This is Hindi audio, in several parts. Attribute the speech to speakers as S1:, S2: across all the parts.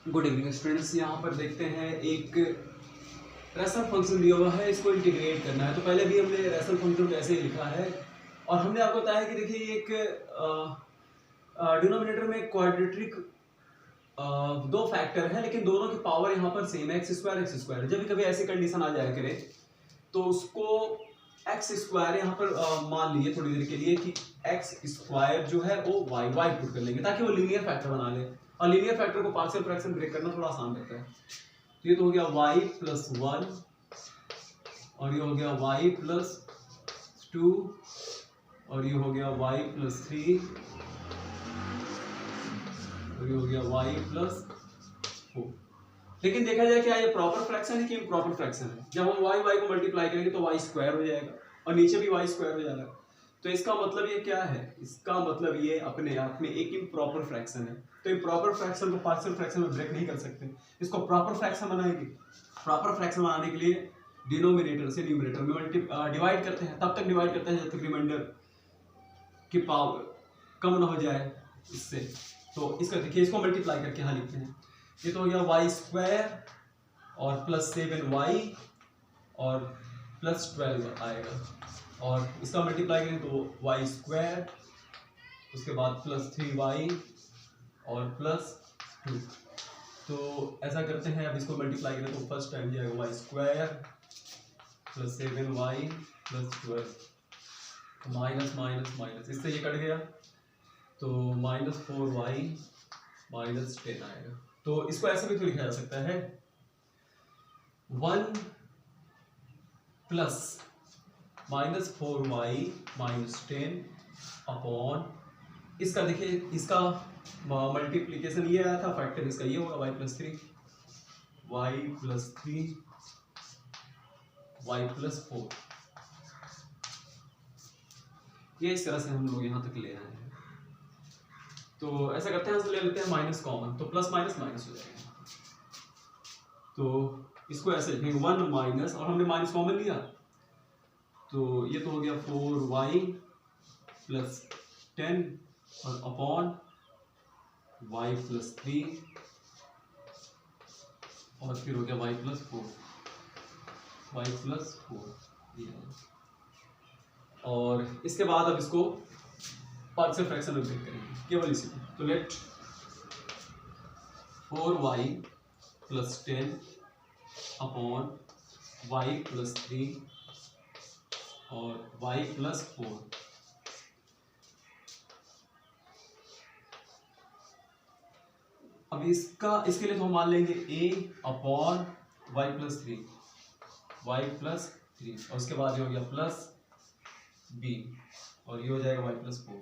S1: Good evening students. यहाँ पर देखते हैं एक रेसल फंक्शन दिया हुआ है, इसको इंटीग्रेट करना है। तो पहले भी हमने रेसल फंक्शन को ऐसे ही लिखा है और हमने आपको बताया कि देखिए एक डिनोमिनेटर में क्वाड्रेटिक दो फैक्टर है, लेकिन दोनों की पावर यहाँ पर सेम है, एक्स स्क्वायर। जब कभी ऐसी कंडीशन आ जाया करे तो उसको एक्स स्क्वायर यहाँ पर मान लिए थोड़ी देर के लिए कि एक्स स्क्वायर जो है वो वाई पुट कर लेंगे ताकि वो लीनियर फैक्टर बना ले। और लीनियर फैक्टर को पार्शियल फ्रैक्शन ब्रेक करना थोड़ा आसान रहता है। तो ये तो हो गया y प्लस 1 और ये हो गया y प्लस 2 और ये हो गया y प्लस 3 और ये हो गया y प्लस 4। लेकिन देखा जाए क्या ये प्रॉपर फ्रैक्शन है कि इम्प्रॉपर फ्रैक्शन है। जब हम y को मल्टीप्लाई करेंगे तो y स्क्वायर हो जाएगा और नीचे भी y स्क्वायर हो जाएगा। तो इसका मतलब ये क्या है? इसका मतलब ये अपने आप में एक इम्प्रॉपर फ्रैक्शन है। तो इम्प्रॉपर फ्रैक्शन को पार्शियल फ्रैक्शन में ब्रेक नहीं कर सकते, इसको प्रॉपर फ्रैक्शन बनाएंगे। प्रॉपर फ्रैक्शन बनाने के लिए डिनोमिनेटर से न्यूमरेटर में डिवाइड करते हैं, तब तक डिवाइड करते हैं जब तक रिमाइंडर की पावर कम ना हो जाए इससे। तो इसका देखिए, इसको मल्टीप्लाई करके यहाँ लिखते हैं। ये तो हो गया वाई स्क्वायर और प्लस 7y और प्लस 12 आएगा और इसका मल्टीप्लाई करें तो वाई स्क्वायर, उसके बाद प्लस 3y और प्लस 2। तो ऐसा करते हैं, अब इसको मल्टीप्लाई करें तो फर्स्ट टाइम जाएगा y square plus 7y plus 12 minus minus minus, इससे ये कट गया तो माइनस 4y माइनस 10 आएगा। तो इसको ऐसे भी तो लिखा जा सकता है 1 plus minus 4y minus 10 upon, इसका देखिए इसका मल्टीप्लीकेशन ये आया था, फैक्टर इसका ये होगा y प्लस 3 y प्लस 4। ये इस तरह से हम लोग यहाँ तक ले आए हैं। तो ऐसा करते हैं, ले लेते हैं माइनस कॉमन, तो प्लस माइनस माइनस हो जाएगा। तो इसको ऐसे लिखेंगे 1 माइनस, और हमने माइनस कॉमन लिया तो ये तो हो गया 4y प्लस 10 और अपॉन y प्लस 3 और फिर हो गया y प्लस 4 और इसके बाद अब इसको पार्शियल फ्रैक्शन में ब्रेक करेंगे केवल इसी को। तो let 4y plus 10 upon y plus 3 और y प्लस 4। अब इसके लिए तो हम मान लेंगे a अपॉन y प्लस 3 और उसके बाद ये हो गया प्लस b और ये हो जाएगा y प्लस 4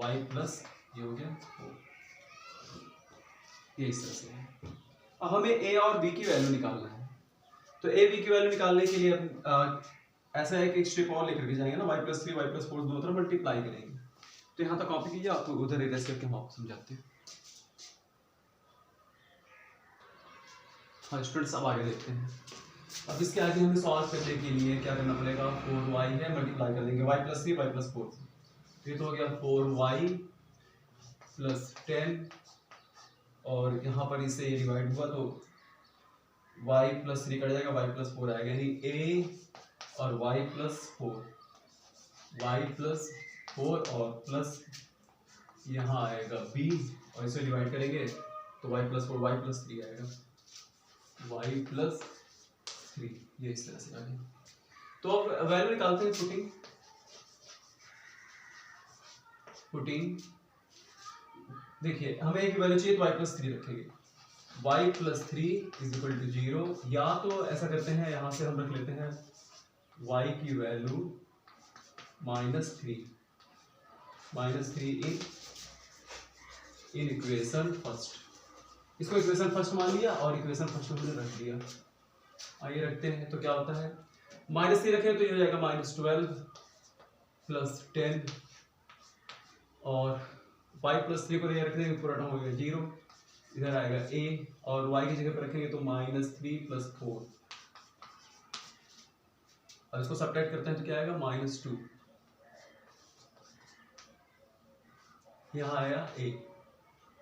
S1: y प्लस ये हो गया 4। ये इस तरह से है। अब हमें a और b की वैल्यू निकालना है। तो a b की वैल्यू निकालने के लिए अब ऐसा है कि एक स्टेप और लेकर के जाएंगे ना, y प्लस 3 y प्लस 4 दोनों तरफ मल्टीप्लाई करेंगे। तो यहाँ तक कॉपी कीजिए, आपको उधर इरेज करके हम आपको समझाते हैं। हाँ स्टूडेंट्स, अब आगे देखते हैं। अब इसके आगे हमें सॉल्व करने के लिए क्या करना पड़ेगा, 4y है, मल्टीप्लाई कर देंगे y प्लस 3 y प्लस 4। तो ये तो हो गया 4y प्लस 10 और यहाँ पर इससे ये डिवाइड हुआ तो y प्लस 3 कट जाएगा, y प्लस 4 आएगा, यानी a और y प्लस 4 और प्लस यहाँ आएगा b और इसे डिवाइड करेंगे तो y प्लस 4 y प्लस 3 आएगा, y प्लस 3। ये इस तरह से आ गया। तो अब वैल्यू निकालते हैं, पुटिंग देखिए हमें एक वैल्यू चाहिए तो y प्लस 3 रखेंगे, y plus 3 is equal to 0, या तो ऐसा करते हैं यहाँ से हम रख लेते हैं y की value minus 3 in equation first. इसको इक्वेशन फर्स्ट मान लिया और इक्वेशन फर्स्ट में हमने रख दिया। आइए रखते हैं, तो क्या होता है, माइनस 3 रखें तो ये हो जाएगा माइनस 12 प्लस 10 और y प्लस 3 को रख देंगे, पूरा टर्म हो गया 0, इधर आएगा a और y की जगह पर रखेंगे तो माइनस 3 प्लस 4 और इसको सब्ट्रैक्ट करते हैं तो क्या आएगा माइनस 2, यहाँ आया a।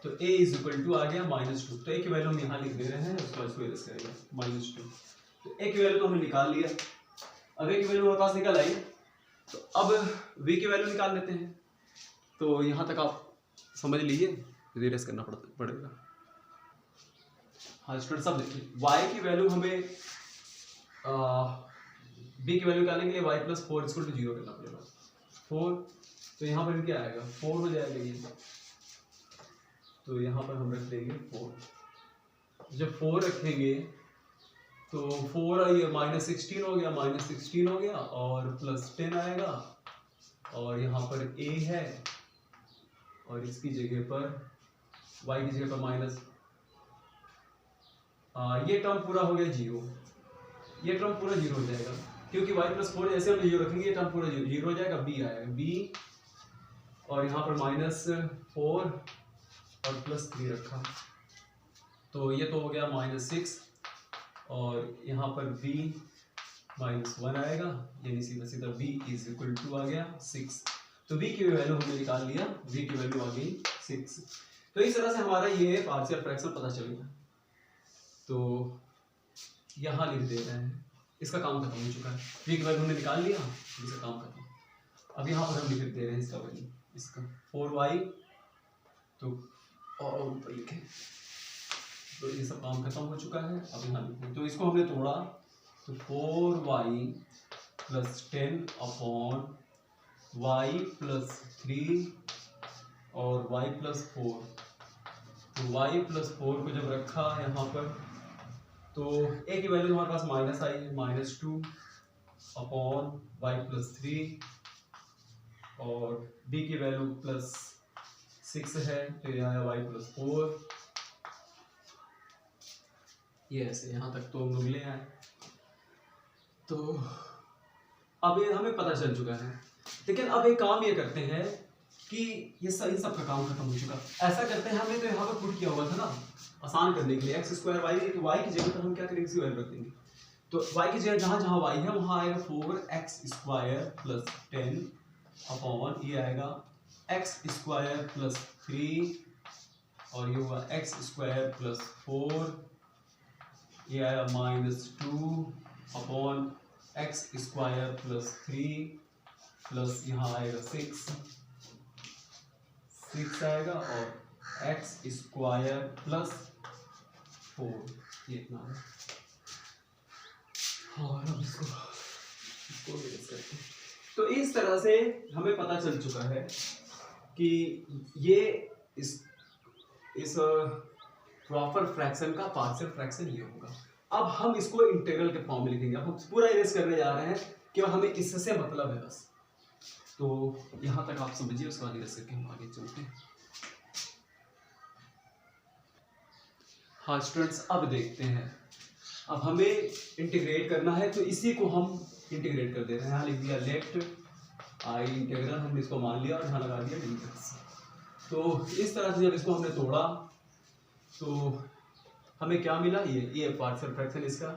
S1: तो a इज इक्वल टू आ गया -2। तो a की वैल्यू हम यहाँ लिख दे रहे हैं, उसके बाद इसको इरेज करेंगे -2। तो a की वैल्यू तो हमने निकाल लिया। अब a की वैल्यू हमारे पास निकल आई, तो अब v की वैल्यू निकाल लेते हैं। तो यहाँ तक आप समझ लीजिए, इरेज करना पड़ेगा। हाँ स्टूडेंट सब देखिए, y की वैल्यू हमें b की वैल्यू निकालने के लिए y + 4 = 0 करना पड़ेगा। 4, तो यहाँ पर क्या आएगा 4 हो जाएगा ये, तो यहाँ पर हम रख देंगे 4। जब 4 रखेंगे तो 4 ये -16 हो गया, -16 हो गया और +10 आएगा, और यहाँ पर a है और इसकी जगह पर y की जगह पर माइनस, ये टर्म पूरा हो गया 0, ये टर्म पूरा 0 हो जाएगा क्योंकि y + 4 जैसे हम 0 रखेंगे ये टर्म पूरा 0 हो जाएगा। b आएगा b, और यहाँ पर -4 और +3 रखा, तो ये तो हो गया -6, और यहाँ पर b -1 आएगा, यानी सीधा सीधा b = आ गया 6। तो b की वैल्यू हमने निकाल लिया, b की वैल्यू आ गई 6। तो इस तरह से हमारा ये पार्शियल फ्रैक्शन पता चल गया। तो यहाँ लिख दे रहे हैं, इसका काम खत्म हो चुका है, b की वैल्यू हमने निकाल लिया, इसका काम खत्म। अब यहाँ पर हम लिख दे रहे हैं इसका वैल्यू, इसका 4y, तो और ऊपर लिखे, तो ये सब काम खत्म हो चुका है। अब यहाँ लिखें, तो इसको हमने तोड़ा, तो 4y + 10 अपॉन y + 3 और y + 4। तो y + 4 को जब रखा यहाँ पर, तो a की वैल्यू हमारे पास माइनस आई है, -2 अपॉन y + 3, और b की वैल्यू +6 है, तो ये आया y + 4। ये ऐसे यहाँ तक तो हम लोग ले आए। तो अब ये हमें पता चल चुका है, लेकिन अब एक काम ये करते हैं कि ये इन सब का काम खत्म हो चुका। ऐसा करते हैं, हमने तो यहाँ पर पुट किया हुआ था ना आसान करने के लिए, x² y, तो y की जगह पर हम क्या करेंगे, वैल्यू रख देंगे। तो y की जगह जहाँ जहाँ y है वहाँ आएगा 4x² + 10 अपॉन, ये आएगा x² + 3, और ये हुआ x² + 4, ये आया -2 अपॉन x² + 3 प्लस यहाँ आएगा 6 आएगा, और x² + 4, ये इतना है। और अब इसको इरेज करते हैं। तो इस तरह से हमें पता चल चुका है कि ये इस प्रॉपर फ्रैक्शन का पार्शियल फ्रैक्शन ये होगा। अब हम इसको इंटीग्रल के फॉर्म में लिखेंगे। अब हम पूरा इरेज करने जा रहे हैं कि हमें इससे मतलब है बस। तो यहाँ तक आप समझिए, उसके बाद इरेज करके हम आगे चलते हैं। हाँ स्टूडेंट्स, अब देखते हैं, अब हमें इंटीग्रेट करना है, तो इसी को हम इंटीग्रेट कर दे रहे हैं। यहाँ लिख दिया लेफ्ट आई इंटीग्रल, हमने इसको मान लिया और यहाँ लगा दिया डिफरेंस। तो इस तरह से जब इसको हमने तोड़ा तो हमें क्या मिला, ये पार्शियल फ्रैक्शन इसका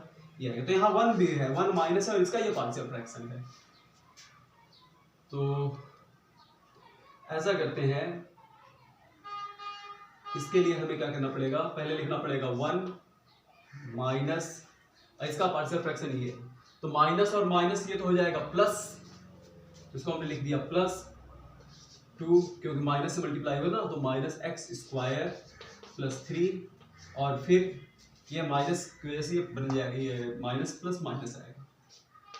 S1: ये है। तो यहाँ 1 भी है, 1 माइनस है, और इसका ये पार्शियल फ्रैक्शन है। तो ऐसा करते हैं, इसके लिए हमें क्या करना पड़ेगा, पहले लिखना पड़ेगा 1 माइनस, इसका पार्शियल फ्रैक्शन ये, तो माइनस और माइनस ये तो हो जाएगा प्लस, तो इसको हमने लिख दिया +2, क्योंकि माइनस से मल्टीप्लाई होगा तो -x² + 3, और फिर ये माइनस की वजह से ये बन जाएगा, ये माइनस प्लस माइनस आएगा,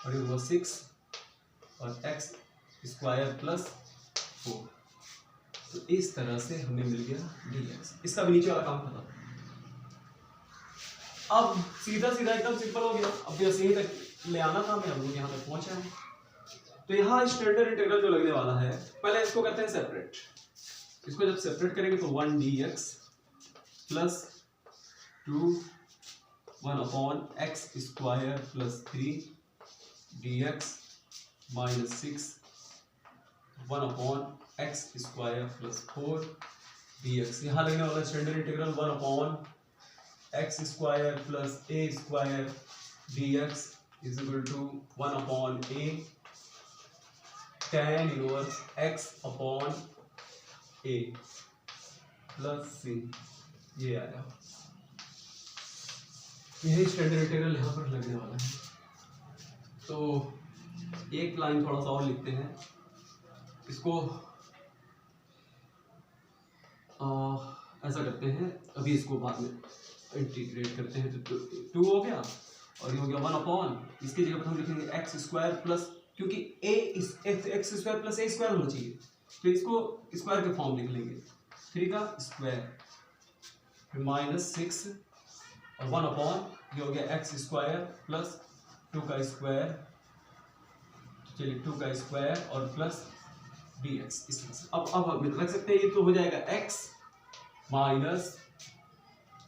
S1: और ये हुआ 6 और x² + 4। तो इस तरह से हमें मिल गया dx। इसका भी नीचे वाला काम खत्म। अब सीधा सीधा एकदम सिंपल हो गया। अब बस यहीं तक ले आना था, मैं हम लोग यहाँ तक पहुंचे हैं। तो यहाँ स्टैंडर्ड इंटीग्रल जो लगने वाला है, पहले इसको करते हैं सेपरेट। इसको जब सेपरेट करेंगे तो 1 dx + 2 1 upon x² + 3 dx -6 1 upon x² + 4 dx। यहाँ लगने वाला standard integral 1 upon x² + a² dx = 1 upon a tan inverse x upon a। Plus C, ये आया। यही स्टैंडर्ड इंटीग्रल यहाँ पर लगने वाला है। तो एक लाइन थोड़ा सा और लिखते हैं इसको, ऐसा करते हैं, अभी इसको बाद में इंटीग्रेट करते हैं। तो 2 हो गया और ये हो गया 1/, इसकी जगह पर हम लिखेंगे एक्स स्क्वायर प्लस, क्योंकि ए एक्स स्क्वायर प्लस ए स्क्वायर होना चाहिए, तो इसको स्क्वायर के फॉर्म लिख लेंगे, 3 का स्क्वायर फिर -6 और 1/, ये हो गया एक्स स्क्वायर प्लस 2 का स्क्वायर, चलिए 2 का स्क्वायर और प्लस dx। इस तरह से अब हम रख सकते हैं, ये तो हो जाएगा x माइनस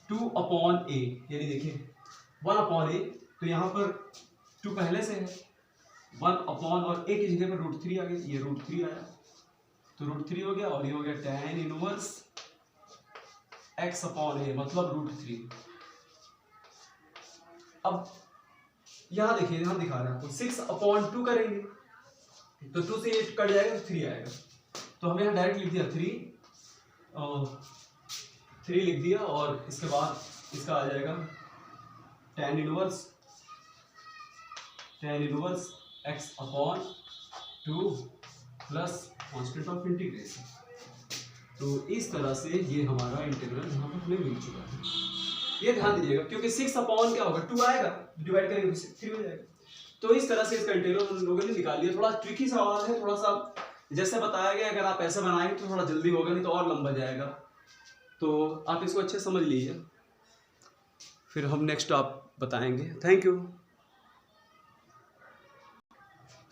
S1: 2/a, यानी देखिए 1/a, तो यहाँ पर 2 पहले से है, 1/ और a की जगह पर √3 आ गया, ये √3 आया, तो √3 हो गया और ये हो गया tan इनवर्स x/a, मतलब √3। अब यहाँ देखिए, यहाँ दिखा रहे हैं आपको 6/2 करेंगे तो 2 से 8 कट जाएगा तो 3 आएगा, तो हमने यहाँ डायरेक्ट लिख दिया 3 लिख दिया, और इसके बाद इसका आ जाएगा tan inverse x/2 plus constant of integration. तो इस तरह से ये हमारा इंटीग्रल यहाँ पर हमें मिल चुका है। ये ध्यान दीजिएगा, क्योंकि 6/, क्या होगा, 2 आएगा, डिवाइड करेंगे तो 3 हो जाएगा। तो इस तरह से इसका इंटीग्रल उन लोगों ने निकाल लिया। थोड़ा ट्रिकी सवाल है, थोड़ा सा जैसे बताया गया, अगर आप ऐसे बनाएंगे तो थोड़ा जल्दी होगा, नहीं तो और लंबा जाएगा। तो आप इसको अच्छे समझ लीजिए, फिर हम नेक्स्ट आप बताएंगे। Thank you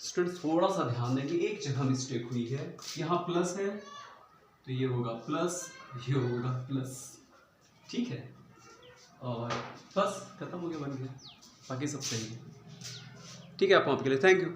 S1: students. थोड़ा सा ध्यान देंगे, एक जगह मिस्टेक हुई है, यहाँ प्लस है तो ये होगा प्लस, ये होगा प्लस, ठीक है, और बस खत्म हो गया, बन गया, बाकी सब सही है। ठीक है, आप आपके लिए थैंक यू।